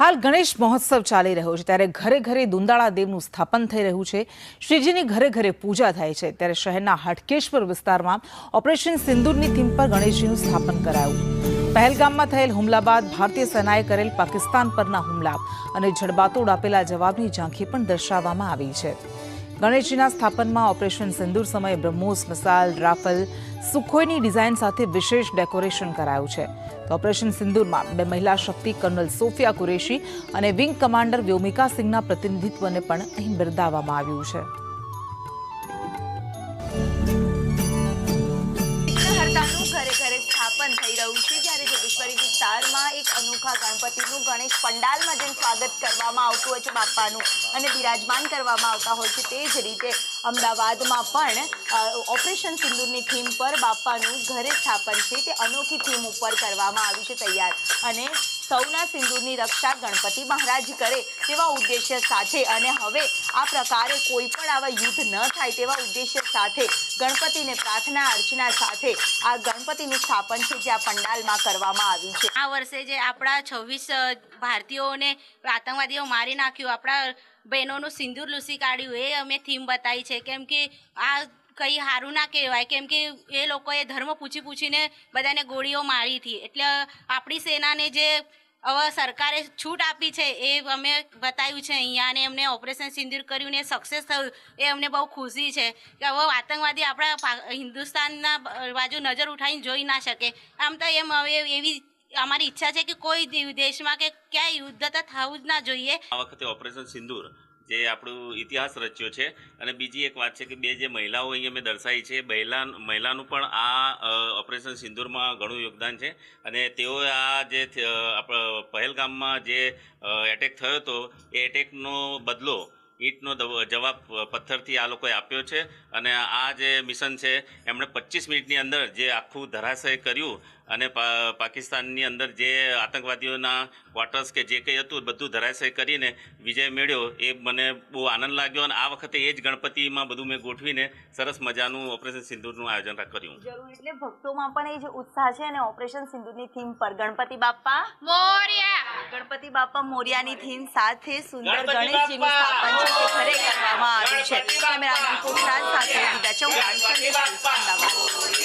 હાલ ગણેશ મહોત્સવ ચાલી રહ્યો છે ત્યારે ઘરે ઘરે દુંદાળા દેવનું સ્થાપન થઈ રહ્યું છે। શ્રીજીની ઘરે ઘરે પૂજા થાય છે ત્યારે શહેરના હટકેશ્વર વિસ્તારમાં ઓપરેશન સિંદૂરની થીમ પર ગણેશજીનું સ્થાપન કરાયું। પહેલગામમાં થયેલ હુમલા બાદ ભારતીય સેનાએ કરેલ પાકિસ્તાન પરના હુમલા અને જડબાતોડ આપેલા જવાબની ઝાંખી પણ દર્શાવવામાં આવી છે। ગણેશજીના સ્થાપનમાં ઓપરેશન સિંદૂર સમયે બ્રહ્મોસ મિસાઇલ રાફેલ સુખોઈની ડિઝાઇન સાથે વિશેષ ડેકોરેશન કરાયું છે। તો ઓપરેશન સિંદૂરમાં બે મહિલા શક્તિ કર્નલ સોફિયા કુરેશી અને વિંગ કમાન્ડર વ્યોમિકા સિંહના પ્રતિનિધિત્વને પણ અહીં બિરદાવવામાં આવ્યું છે। ઘરે ઘરે સ્થાપન થઈ રહ્યું છે જ્યારે જોગેશ્વરી વિસ્તારમાં એક અનોખા ગણપતિનું ગણેશ પંડાલમાં જેમ સ્વાગત કરવામાં આવતું હોય છે બાપાનું અને બિરાજમાન કરવામાં આવતા હોય છે તે જ રીતે અમદાવાદમાં પણ ઓપરેશન સિંદૂરની થીમ પર બાપાનું ઘરે સ્થાપન છે તે અનોખી થીમ ઉપર કરવામાં આવ્યું છે તૈયાર અને સૌના સિંદૂરની રક્ષા ગણપતિ મહારાજ કરે તેવા ઉદ્દેશ્ય સાથે અને હવે આ પ્રકારે કોઈ પણ આવા યુદ્ધ ન થાય તેવા ઉદ્દેશ્ય સાથે ગણપતિને પ્રાર્થના અર્ચના સાથે આ ગણપતિનું સ્થાપન છે જે આ પંડાલમાં કરવામાં આવ્યું છે। આ વર્ષે જે આપણા 26 ભારતીયોને આતંકવાદીઓ મારી નાખ્યું, આપણા બહેનોનું સિંદૂર લૂસી કાઢ્યું, એ અમે થીમ બતાવી છે કેમ કે આ કંઈ સારું ના કહેવાય કેમ કે એ લોકોએ ધર્મ પૂછીને બધાને ગોળીઓ મારી હતી એટલે આપણી સેનાને જે હવે સરકારે છૂટ આપી છે એ અમે બતાવ્યું છે અહીંયા અને એમને ઓપરેશન સિંદૂર કર્યું ને સક્સેસ થયું એ અમને બહુ ખુશી છે કે હવે આતંકવાદી આપણા હિન્દુસ્તાનના બાજુ નજર ઉઠાવીને જોઈ ના શકે। આમ તો એમ હવે એવી અમારી ઈચ્છા છે કે કોઈ દેશમાં કે ક્યાંય યુદ્ધ તો થવું જ ના જોઈએ। આ વખતે ઓપરેશન સિંદૂર જે આપણું ઇતિહાસ રચ્યો છે અને બીજી એક વાત છે કે બે જે મહિલાઓ અહીંયા મેં દર્શાવી છે મહિલાનું પણ આ ઓપરેશન સિંદૂરમાં ઘણું યોગદાન છે અને તેઓ આ જે પહેલગામમાં જે એટેક થયો હતો એ એટેકનો બદલો ઈંટનો જવાબ પથ્થરથી આ લોકોએ આપ્યો છે અને આ જે મિશન છે એમણે 25 મિનિટની અંદર જે આખું ધરાશય કર્યું અને પાકિસ્તાનની અંદર જે આતંકવાદીઓના ક્વાર્ટર્સ કે જે કંઈ હતું બધું ધરાશય કરીને વિજય મેળ્યો એ મને બહુ આનંદ લાગ્યો અને આ વખતે એ જ ગણપતિમાં બધું મેં ગોઠવીને સરસ મજાનું ઓપરેશન સિંદૂરનું આયોજન કર્યું। જરૂર એટલે ભક્તોમાં પણ એ જે ઉત્સાહ છે અને ઓપરેશન સિંદૂરની થીમ પર ગણપતિ બાપ્પા મોરિયાની થીમ સાથે સુંદર ગણેશજીનું સ્થાપન છે તે ઘરે કરવામાં આવ્યું છે। કેમેરામેન પુરુષાર્થ સાથે દીદા ચૌહાણ, સંદેશ ન્યૂઝ, અમદાવાદ।